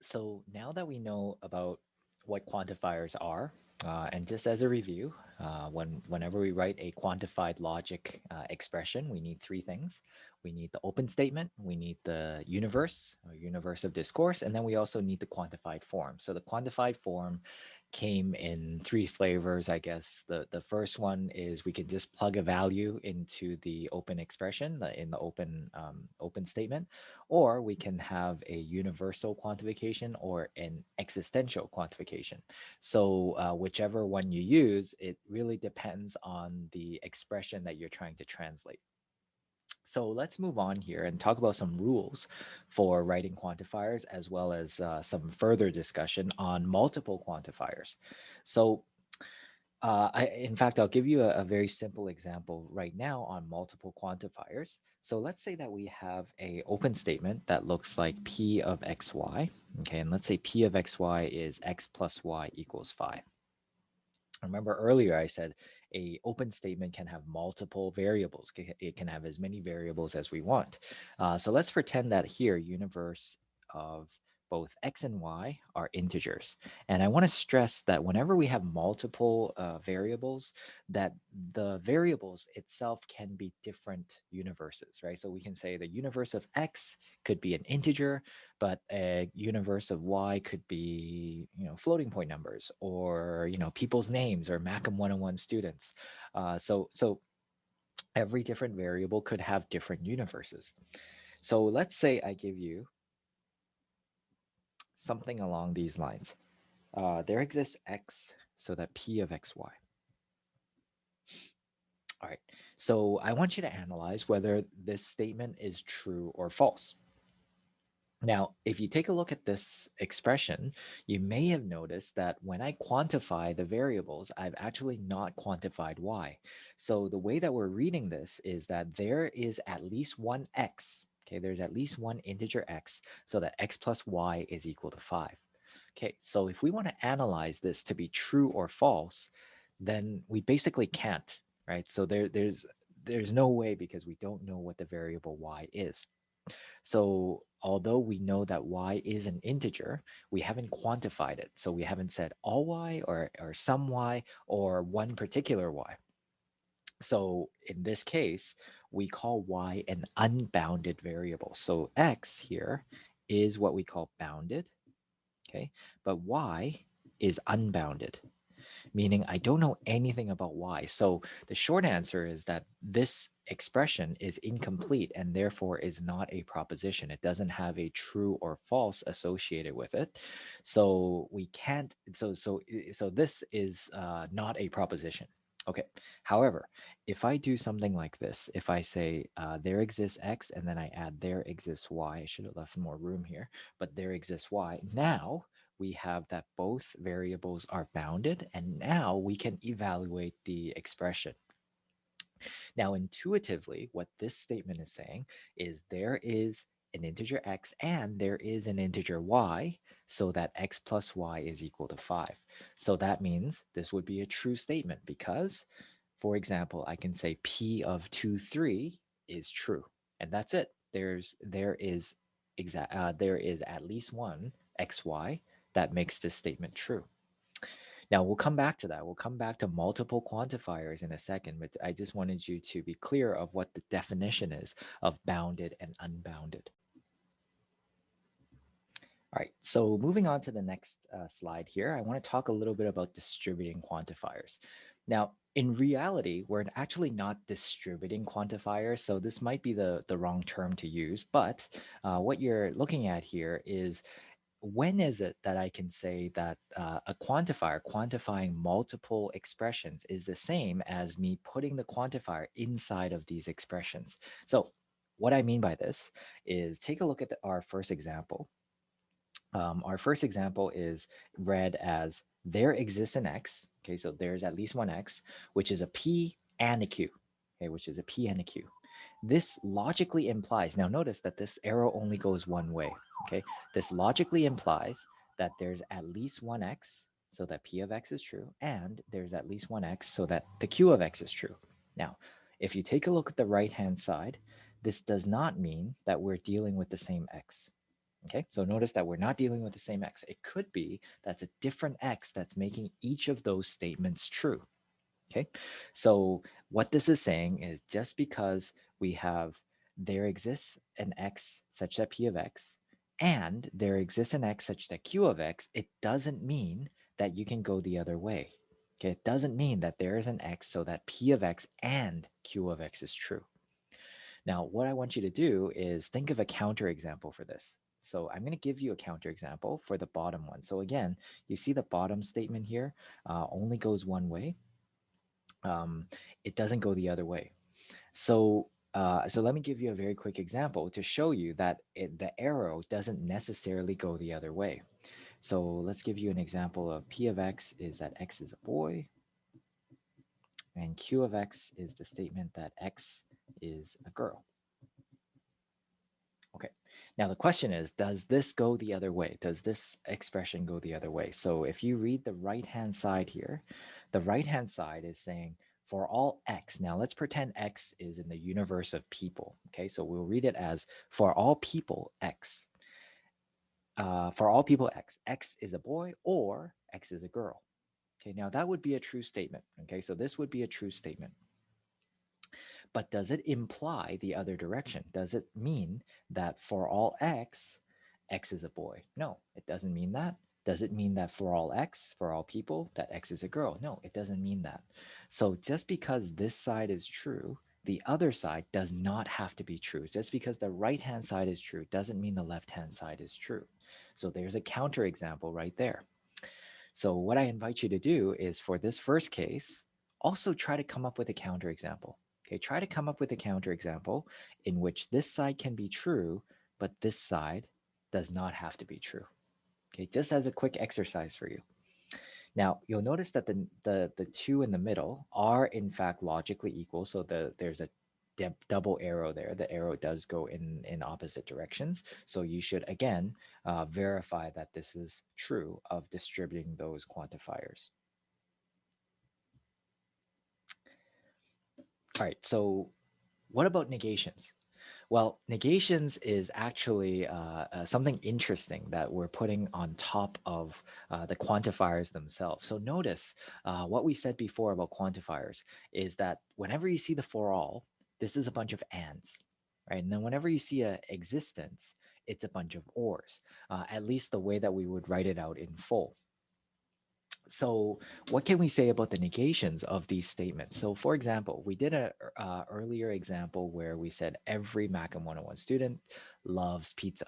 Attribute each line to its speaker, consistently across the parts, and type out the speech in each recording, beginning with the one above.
Speaker 1: So now that we know about what quantifiers are, and just as a review, whenever we write a quantified logic expression, we need three things. We need the open statement, we need the universe, or universe of discourse, and then we also need the quantified form. So the quantified form came in three flavors, I guess. The first one is we can just plug a value into the open expression in the open statement, or we can have a universal quantification or an existential quantification. So whichever one you use, it really depends on the expression that you're trying to translate. So let's move on here and talk about some rules for writing quantifiers, as well as some further discussion on multiple quantifiers. So in fact, I'll give you a very simple example right now on multiple quantifiers. So let's say that we have a open statement that looks like P of xy. Okay, and let's say P of xy is x plus y equals 5. Remember earlier I said a open statement can have multiple variables. It can have as many variables as we want. So let's pretend that here universe of both x and y are integers. And I want to stress that whenever we have multiple variables, that the variables itself can be different universes, right? So we can say the universe of x could be an integer, but a universe of y could be, floating point numbers, or people's names, or Macam 101 students. So every different variable could have different universes. So let's say I give you something along these lines. There exists x, so that P of xy. All right, so I want you to analyze whether this statement is true or false. Now, if you take a look at this expression, you may have noticed that when I quantify the variables, I've actually not quantified y. So the way that we're reading this is that there is at least one x. Okay, there's at least one integer x, so that x plus y is equal to 5. Okay, so if we want to analyze this to be true or false, then we basically can't, right? So there's no way, because we don't know what the variable y is. So although we know that y is an integer, we haven't quantified it. So we haven't said all y, or some y, or one particular y. So in this case, we call y an unbounded variable. So x here is what we call bounded, okay? But y is unbounded, meaning I don't know anything about y. So the short answer is that this expression is incomplete and therefore is not a proposition. It doesn't have a true or false associated with it. So we can't, so this is not a proposition. Okay. However, if I do something like this, if I say there exists x and then I add there exists y, I should have left more room here, but there exists y. Now we have that both variables are bounded, and now we can evaluate the expression. Now, intuitively, what this statement is saying is there is an integer x and there is an integer y, so that x plus y is equal to 5. So that means this would be a true statement because, for example, I can say P of 2, 3 is true, and that's it. There is at least one xy that makes this statement true. Now we'll come back to that. We'll come back to multiple quantifiers in a second, but I just wanted you to be clear of what the definition is of bounded and unbounded. All right, so moving on to the next slide here, I want to talk a little bit about distributing quantifiers. Now, in reality, we're actually not distributing quantifiers, so this might be the wrong term to use, but what you're looking at here is when is it that I can say that a quantifier quantifying multiple expressions is the same as me putting the quantifier inside of these expressions? So what I mean by this is take a look at our first example. Our first example is read as there exists an x. Okay, so there's at least one x, which is a p and a q. Okay, which is a p and a q. This logically implies, now notice that this arrow only goes one way. Okay, this logically implies that there's at least one x, so that p of x is true, and there's at least one x, so that the q of x is true. Now, if you take a look at the right hand side, this does not mean that we're dealing with the same x. Okay, so notice that we're not dealing with the same x. It could be that's a different x that's making each of those statements true. Okay, so what this is saying is just because we have there exists an x such that p of x and there exists an x such that q of x, it doesn't mean that you can go the other way. Okay, it doesn't mean that there is an x so that p of x and q of x is true. Now, what I want you to do is think of a counterexample for this. So I'm going to give you a counterexample for the bottom one. So again, you see the bottom statement here only goes one way. Um, it doesn't go the other way. So let me give you a very quick example to show you that the arrow doesn't necessarily go the other way. So let's give you an example of P of X is that X is a boy, and Q of X is the statement that X is a girl. Okay. Now the question is, does this go the other way? Does this expression go the other way? So if you read the right-hand side here, the right-hand side is saying for all x. Now let's pretend x is in the universe of people. Okay, so we'll read it as for all people x. For all people x, x is a boy or x is a girl. Okay, now that would be a true statement. Okay, so this would be a true statement. But does it imply the other direction? Does it mean that for all x, x is a boy? No, it doesn't mean that. Does it mean that for all x, for all people, that x is a girl? No, it doesn't mean that. So just because this side is true, the other side does not have to be true. Just because the right-hand side is true doesn't mean the left-hand side is true. So there's a counterexample right there. So what I invite you to do is for this first case, also try to come up with a counterexample. Okay, try to come up with a counterexample in which this side can be true, but this side does not have to be true. Okay, just as a quick exercise for you. Now, you'll notice that the two in the middle are in fact logically equal. So there's a double arrow there. The arrow does go in opposite directions. So you should, again, verify that this is true of distributing those quantifiers. All right, so what about negations? Well, negations is actually something interesting that we're putting on top of the quantifiers themselves. So notice what we said before about quantifiers is that whenever you see the for all, this is a bunch of ands, right? And then whenever you see a existence, it's a bunch of ors, at least the way that we would write it out in full. So what can we say about the negations of these statements? So for example, we did a earlier example where we said every Macam 101 student loves pizza.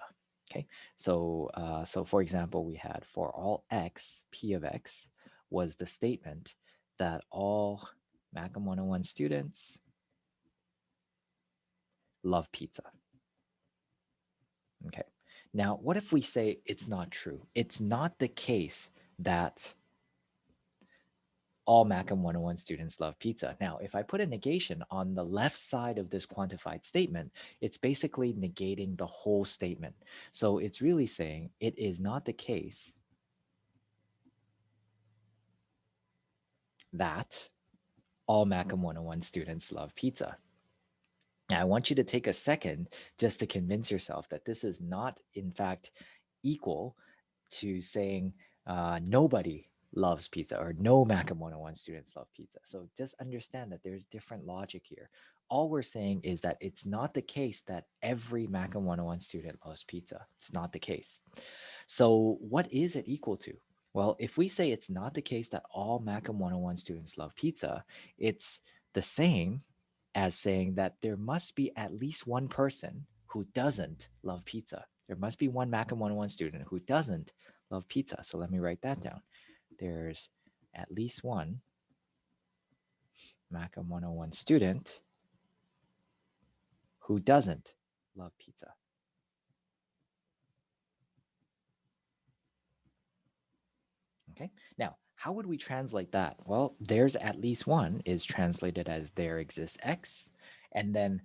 Speaker 1: Okay, so for example, we had for all x, p of x was the statement that all Macam 101 students love pizza. Okay, now what if we say it's not true? It's not the case that all Macam 101 students love pizza. Now, if I put a negation on the left side of this quantified statement, it's basically negating the whole statement. So it's really saying it is not the case that all Macam 101 students love pizza. Now, I want you to take a second just to convince yourself that this is not, in fact, equal to saying nobody loves pizza or no Macam 101 students love pizza. So just understand that there's different logic here. All we're saying is that it's not the case that every Macam 101 student loves pizza. It's not the case. So what is it equal to? Well, if we say it's not the case that all Macam 101 students love pizza, it's the same as saying that there must be at least one person who doesn't love pizza. There must be one Macam 101 student who doesn't love pizza. So let me write that down. There's at least one Macam 101 student who doesn't love pizza. Okay, now how would we translate that? Well, there's at least one is translated as there exists X, and then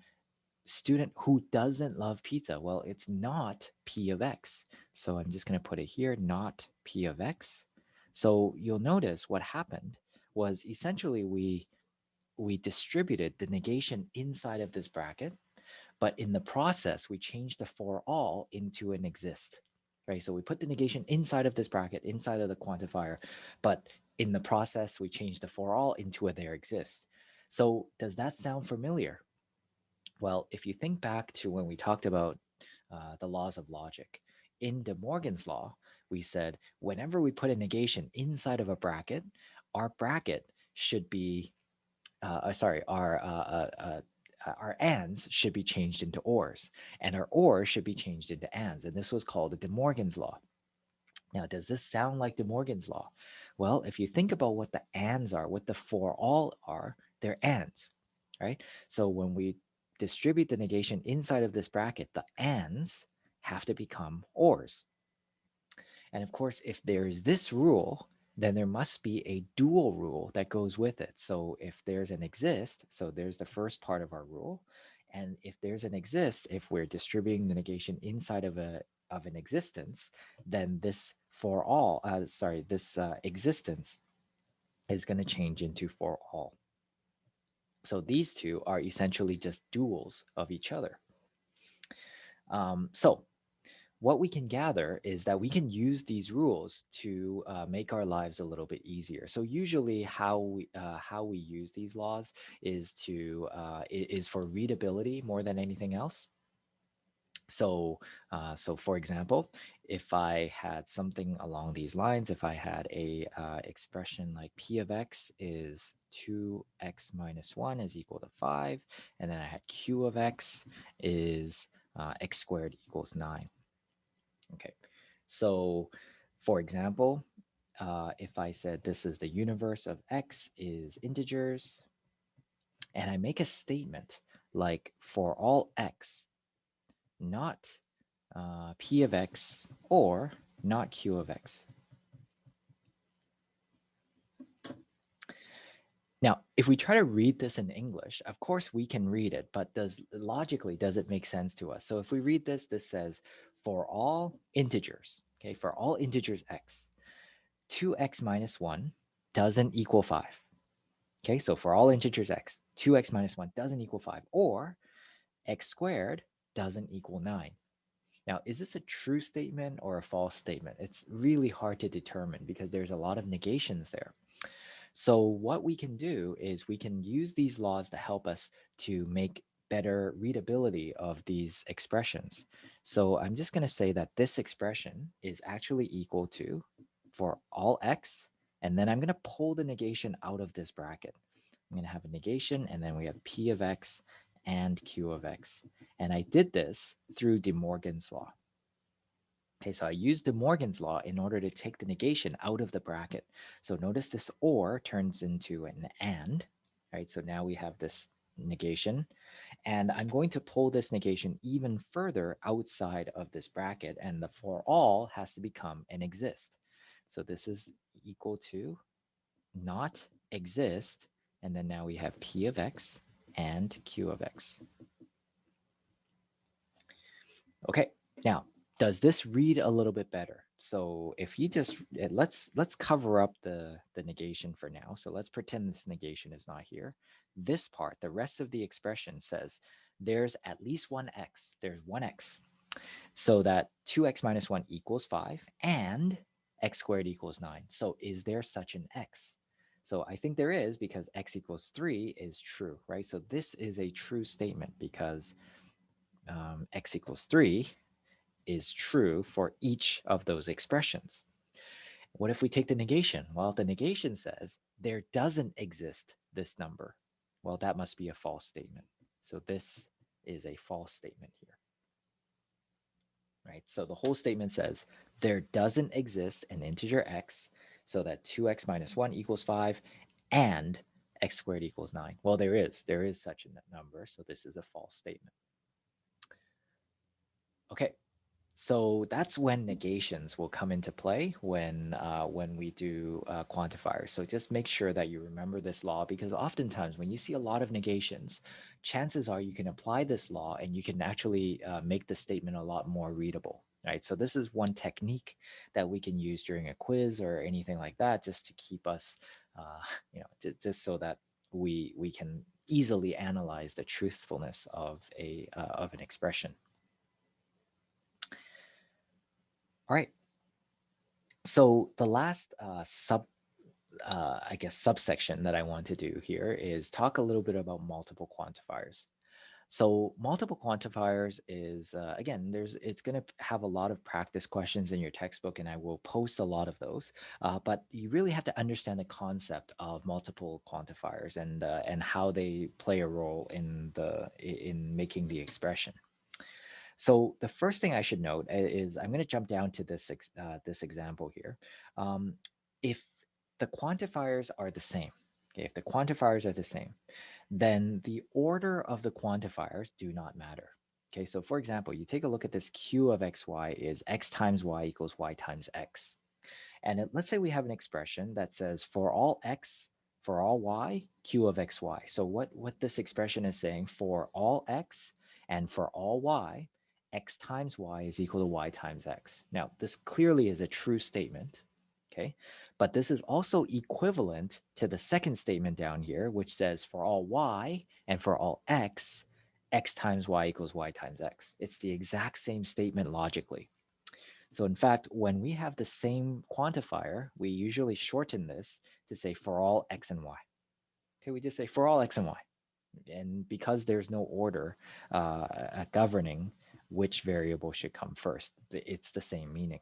Speaker 1: student who doesn't love pizza. Well, it's not P of X. So I'm just going to put it here, not P of X. So you'll notice what happened was essentially we distributed the negation inside of this bracket, but in the process, we change the for all into an exist, right? So we put the negation inside of this bracket, inside of the quantifier, but in the process, we change the for all into a there exists. So does that sound familiar? Well, if you think back to when we talked about the laws of logic, in De Morgan's law, we said whenever we put a negation inside of a bracket, our bracket should be, sorry, our ands should be changed into ors, and our ors should be changed into ands. And this was called the De Morgan's law. Now, does this sound like De Morgan's law? Well, if you think about what the ands are, what the for all are, they're ands, right? So when we distribute the negation inside of this bracket, the ands have to become ors. And of course, if there's this rule, then there must be a dual rule that goes with it. So if there's an exist, so there's the first part of our rule. And if there's an exist, if we're distributing the negation inside of an existence, then this for all, sorry, this existence is going to change into for all. So these two are essentially just duals of each other. So what we can gather is that we can use these rules to make our lives a little bit easier. So usually, how we use these laws is to is for readability more than anything else. So, so for example, if I had something along these lines, if I had a expression like p of x is 2x minus 1 is equal to 5, and then I had q of x is x squared equals 9. Okay, so for example, if I said this is the universe of x is integers, and I make a statement like for all x, not p of x or not q of x. Now, if we try to read this in English, of course we can read it, but does it make sense to us? So if we read this, this says for all integers, okay, for all integers x, 2x minus 1 doesn't equal 5. Okay, so for all integers x, 2x minus 1 doesn't equal 5, or x squared doesn't equal 9. Now, is this a true statement or a false statement? It's really hard to determine because there's a lot of negations there. So what we can do is we can use these laws to help us to make better readability of these expressions. So I'm just going to say that this expression is actually equal to for all x, and then I'm going to pull the negation out of this bracket. I'm going to have a negation, and then we have p of x and q of x. And I did this through De Morgan's law. Okay, so I used De Morgan's law in order to take the negation out of the bracket. So notice this or turns into an and, right? So now we have this negation, and I'm going to pull this negation even further outside of this bracket, and the for all has to become an exist. So this is equal to not exist, and then now we have p of x and q of x. Okay, now does this read a little bit better? So if you just let's cover up the negation for now. So let's pretend this negation is not here. This part, the rest of the expression says there's at least one x. There's one x. So that 2x minus 1 equals 5 and x squared equals 9. So is there such an x? So I think there is because x equals 3 is true, right? So this is a true statement because x equals 3 is true for each of those expressions. What if we take the negation? Well, the negation says there doesn't exist this number. Well, that must be a false statement. So this is a false statement here, right? So the whole statement says there doesn't exist an integer x so that 2x minus 1 equals 5 and x squared equals 9. Well, there is such a number. So this is a false statement. Okay, so that's when negations will come into play when we do quantifiers. So just make sure that you remember this law because oftentimes when you see a lot of negations, chances are you can apply this law and you can actually make the statement a lot more readable. Right. So this is one technique that we can use during a quiz or anything like that, just to keep us, just so that we can easily analyze the truthfulness of an expression. All right. So the last I guess, subsection that I want to do here is talk a little bit about multiple quantifiers. So multiple quantifiers is again, it's going to have a lot of practice questions in your textbook, and I will post a lot of those. But you really have to understand the concept of multiple quantifiers and how they play a role in making the expression. So the first thing I should note is I'm going to jump down to this example here. If the quantifiers are the same, okay, if the quantifiers are the same, then the order of the quantifiers do not matter. Okay, so for example, you take a look at this q of xy is x times y equals y times x. And let's say we have an expression that says for all x, for all y, q of xy. So what this expression is saying, for all x and for all y, x times y is equal to y times x. Now, this clearly is a true statement, okay? But this is also equivalent to the second statement down here, which says for all y and for all x, x times y equals y times x. It's the exact same statement logically. So in fact, when we have the same quantifier, we usually shorten this to say for all x and y. Okay, we just say for all x and y. And because there's no order governing which variable should come first, it's the same meaning.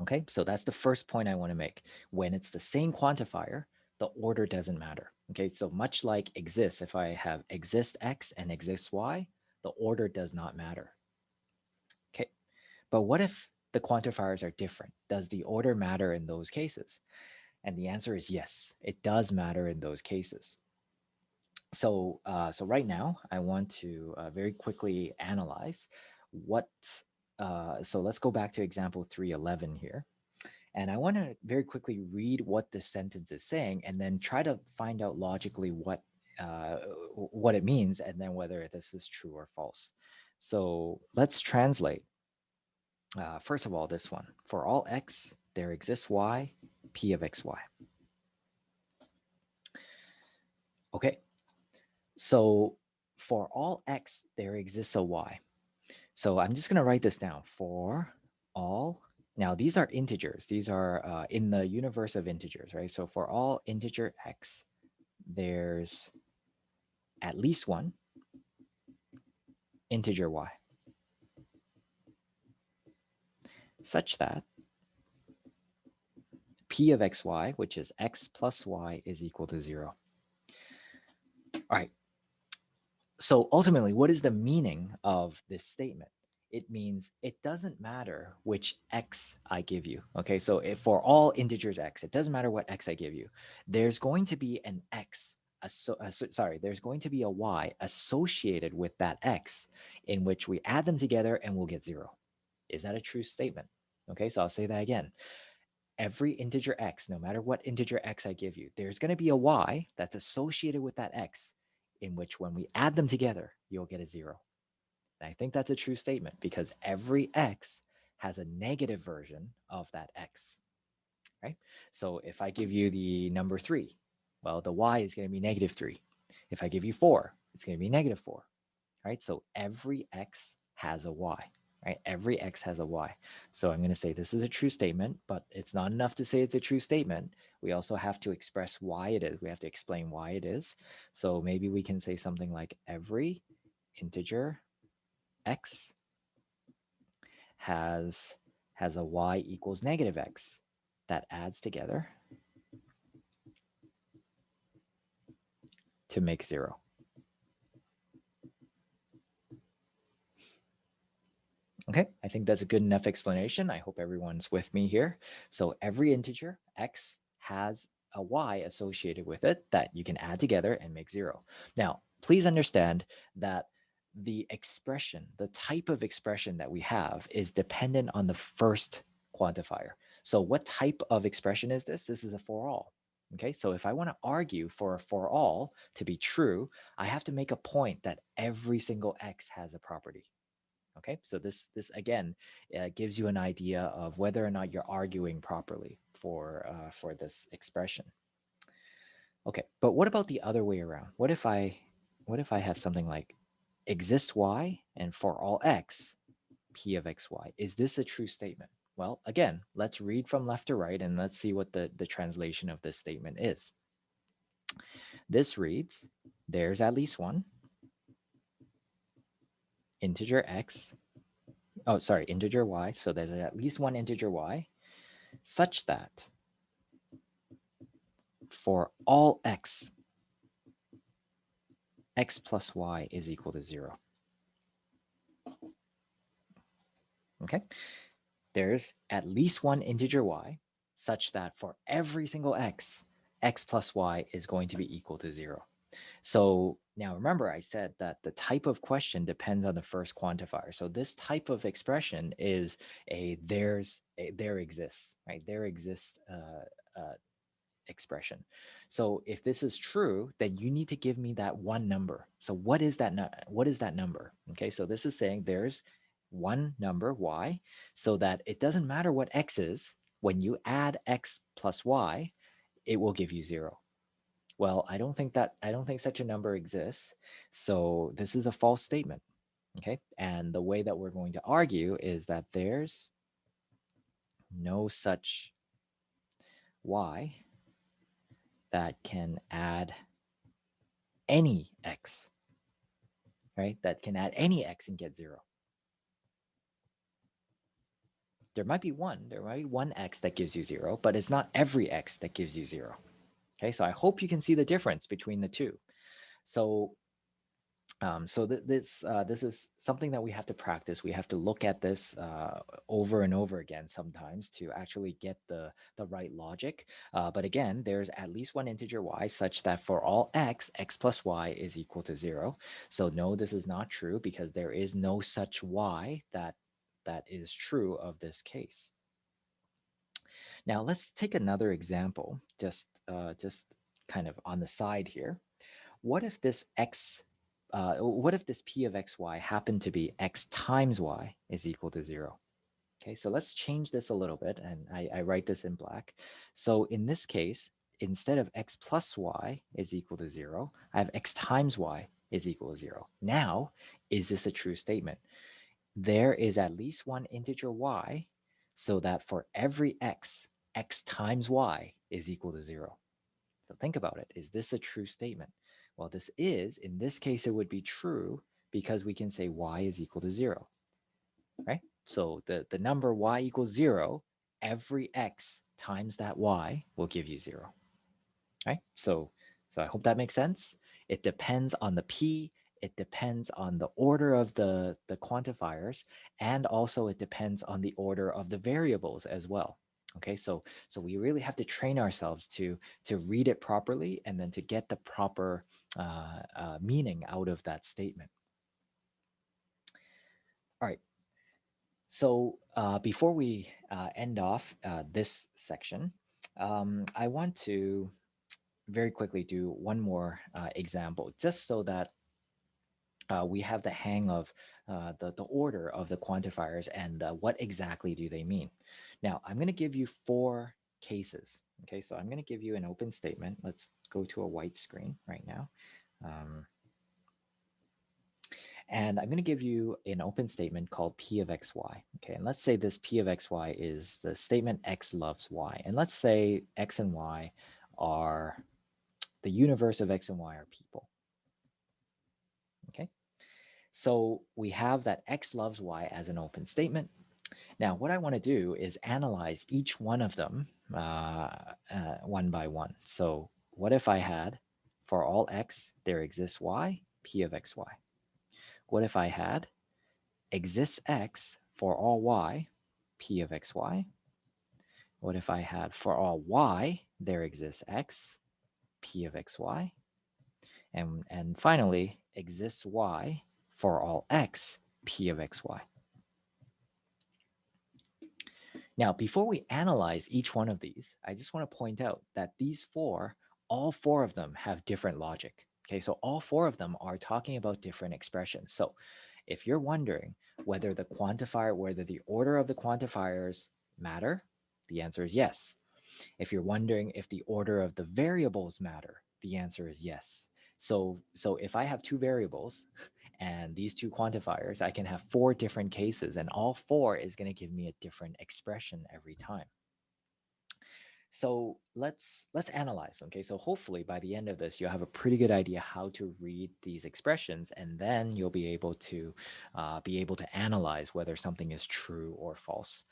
Speaker 1: Okay, so that's the first point I want to make. When it's the same quantifier, the order doesn't matter. Okay, so much like exists, if I have exist x and exist y, the order does not matter. Okay, but what if the quantifiers are different? Does the order matter in those cases? And the answer is yes, it does matter in those cases. So right now, I want to very quickly analyze what. So let's go back to example 311 here. And I want to very quickly read what this sentence is saying and then try to find out logically what it means and then whether this is true or false. So let's translate. First of all, this one. For all x, there exists y, p of xy. Okay, so for all x, there exists a y. So I'm just going to write this down. For all, now these are integers. These are in the universe of integers, right? So for all integer x, there's at least one integer y, such that p of xy, which is x plus y, is equal to 0. All right. So ultimately, what is the meaning of this statement? It means it doesn't matter which x I give you. Okay, so if for all integers x, it doesn't matter what x I give you. There's going to be an x, there's going to be a y associated with that x in which we add them together and we'll get 0. Is that a true statement? Okay, so I'll say that again. Every integer x, no matter what integer x I give you, there's going to be a y that's associated with that x in which when we add them together, you'll get a 0. And I think that's a true statement because every x has a negative version of that x, right? So if I give you the number 3, well, the y is going to be negative 3. If I give you 4, it's going to be negative 4, right? So every x has a y, right? Every x has a y. So I'm going to say this is a true statement, but it's not enough to say it's a true statement. We also have to express why it is. We have to explain why it is. So maybe we can say something like every integer x has a y equals negative x that adds together to make 0. Okay, I think that's a good enough explanation. I hope everyone's with me here. So every integer x has a y associated with it that you can add together and make 0. Now, please understand that the expression, the type of expression that we have is dependent on the first quantifier. So what type of expression is this? This is a for all. Okay, so if I want to argue for a for all to be true, I have to make a point that every single x has a property. Okay, so this again gives you an idea of whether or not you're arguing properly for this expression. Okay, but what about the other way around? What if I have something like exists y and for all x, p of xy? Is this a true statement? Well, again, let's read from left to right and let's see what the translation of this statement is. This reads, there's at least one integer x, oh, sorry, integer y. So there's at least one integer y such that for all x, x plus y is equal to 0. Okay, there's at least one integer y such that for every single x, x plus y is going to be equal to 0. So now remember, I said that the type of question depends on the first quantifier. So this type of expression is there exists, right? There exists expression. So if this is true, then you need to give me that one number. So what is that? What is that number? Okay, so this is saying there's one number y, so that it doesn't matter what x is. When you add x plus y, it will give you 0. Well, I don't think such a number exists. So this is a false statement. Okay. And the way that we're going to argue is that there's no such y that can add any x, right? That can add any x and get 0. There might be one x that gives you 0, but it's not every x that gives you 0. Okay. So I hope you can see the difference between the two. So this is something that we have to practice. We have to look at this over and over again sometimes to actually get the right logic. But again, there's at least one integer y such that for all x, x plus y is equal to 0. So no, this is not true because there is no such y that is true of this case. Now let's take another example, just kind of on the side here. What if this what if this p of xy happened to be x times y is equal to 0? Okay, so let's change this a little bit, and I write this in black. So in this case, instead of x plus y is equal to 0, I have x times y is equal to 0. Now, is this a true statement? There is at least one integer y, so that for every x, x times y is equal to 0. So think about it. Is this a true statement? Well, this is. In this case, it would be true because we can say y is equal to 0, right? So the number y equals 0, every x times that y will give you 0, right? So I hope that makes sense. It depends on the p, it depends on the order of the quantifiers, and also it depends on the order of the variables as well. Okay, so we really have to train ourselves to read it properly and then to get the proper meaning out of that statement. All right. So before we end off this section, I want to very quickly do one more example, just so that we have the hang of the order of the quantifiers and what exactly do they mean. Now, I'm going to give you 4 cases. Okay, so I'm going to give you an open statement. Let's go to a white screen right now. Um, and I'm going to give you an open statement called P of xy. Okay, and let's say this P of xy is the statement x loves y. And let's say x and y are the universe of x and y are people. Okay, so we have that x loves y as an open statement. Now, what I want to do is analyze each one of them one by one. So what if I had for all x, there exists y, P of xy? What if I had exists x for all y, P of xy? What if I had for all y, there exists x, P of xy? And finally, exists y for all x, P of xy. Now, before we analyze each one of these, I just want to point out that these 4, all 4 of them have different logic. Okay, so all 4 of them are talking about different expressions. So if you're wondering whether whether the order of the quantifiers matter, the answer is yes. If you're wondering if the order of the variables matter, The answer is yes. So if I have two variables and these two quantifiers, I can have four different cases, and all four is going to give me a different expression every time. So let's analyze. Okay, so hopefully by the end of this, you'll have a pretty good idea how to read these expressions, and then you'll be able to analyze whether something is true or false.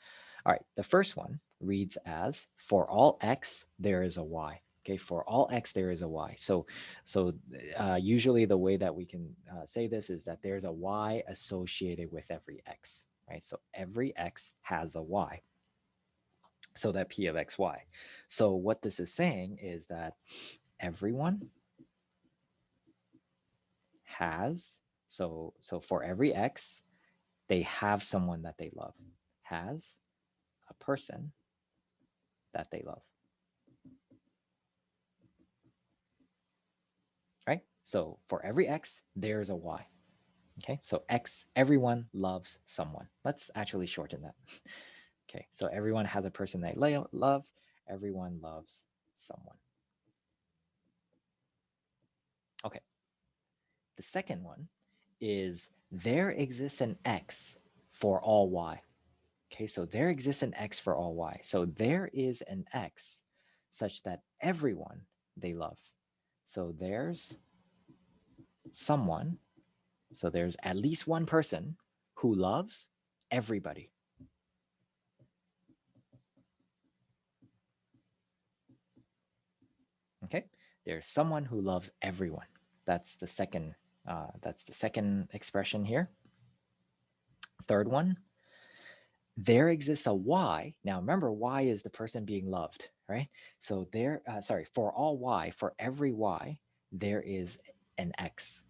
Speaker 1: All right, the first one reads as for all x there is a y. Okay, for all x there is a y. So usually the way that we can say this is that there's a y associated with every x. Right, so every x has a y, so that P of xy. So what this is saying is that everyone has, so for every x, they have someone that they love, has a person that they love, right? So for every x, there's a y. Okay, so x, everyone loves someone. Let's actually shorten that. Okay, so everyone has a person they love, everyone loves someone. Okay, the second one is there exists an x for all y. Okay, so there exists an x for all y. So there is an x such that everyone they love. So there's someone, so there's at least one person who loves everybody. Okay, there's someone who loves everyone. That's the second. That's the second expression here. Third one, there exists a y. Now remember, y is the person being loved, right? So sorry, for all y, for every y, there is an x.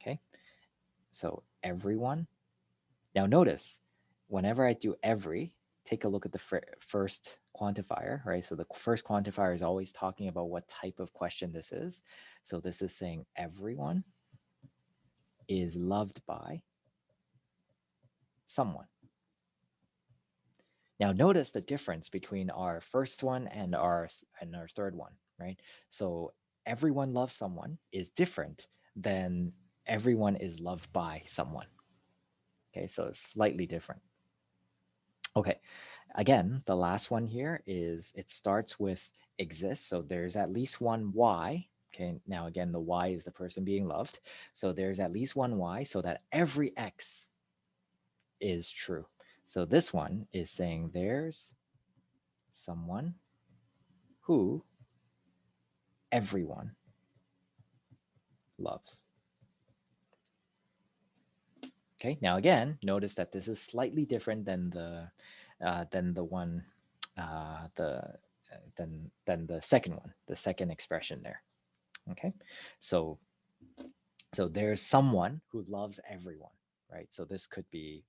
Speaker 1: Okay, so everyone. Now notice, whenever I do every, take a look at the first quantifier, right? So the first quantifier is always talking about what type of question this is. So this is saying everyone is loved by someone. Now notice the difference between our first one and our third one, right? So everyone loves someone is different than everyone is loved by someone. Okay, so it's slightly different. Okay, again, the last one here is it starts with exists. So there's at least one y. Okay, now again, the y is the person being loved. So there's at least one y so that every x is true. So this one is saying there's someone who everyone loves. Okay, now again, notice that this is slightly different than the one the than the second one, the second expression there. Okay, so so there's someone who loves everyone, right? So this could be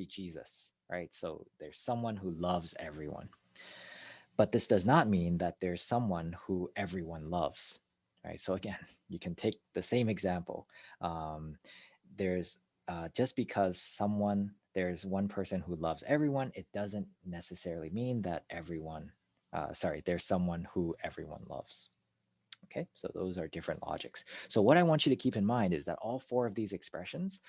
Speaker 1: Jesus, right? So there's someone who loves everyone. But this does not mean that there's someone who everyone loves, right? So again, you can take the same example. Um, there's just because there's one person who loves everyone, it doesn't necessarily mean that there's someone who everyone loves. Okay, so those are different logics. So what I want you to keep in mind is that all four of these expressions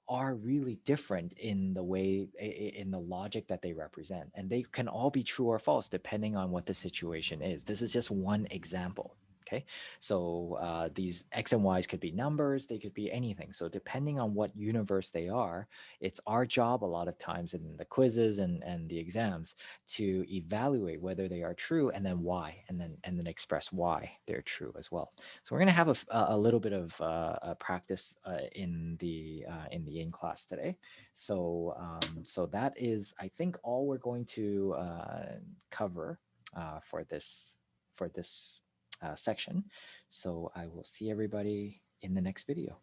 Speaker 1: are really different in the way in the logic that they represent, and they can all be true or false depending on what the situation is. This is just one example. Okay, so these x and y's could be numbers, they could be anything. So depending on what universe they are, it's our job a lot of times in the quizzes and the exams to evaluate whether they are true and then why, and then express why they're true as well. So we're going to have a little bit of practice in the in class today. So that is, I think, all we're going to cover for this section. So I will see everybody in the next video.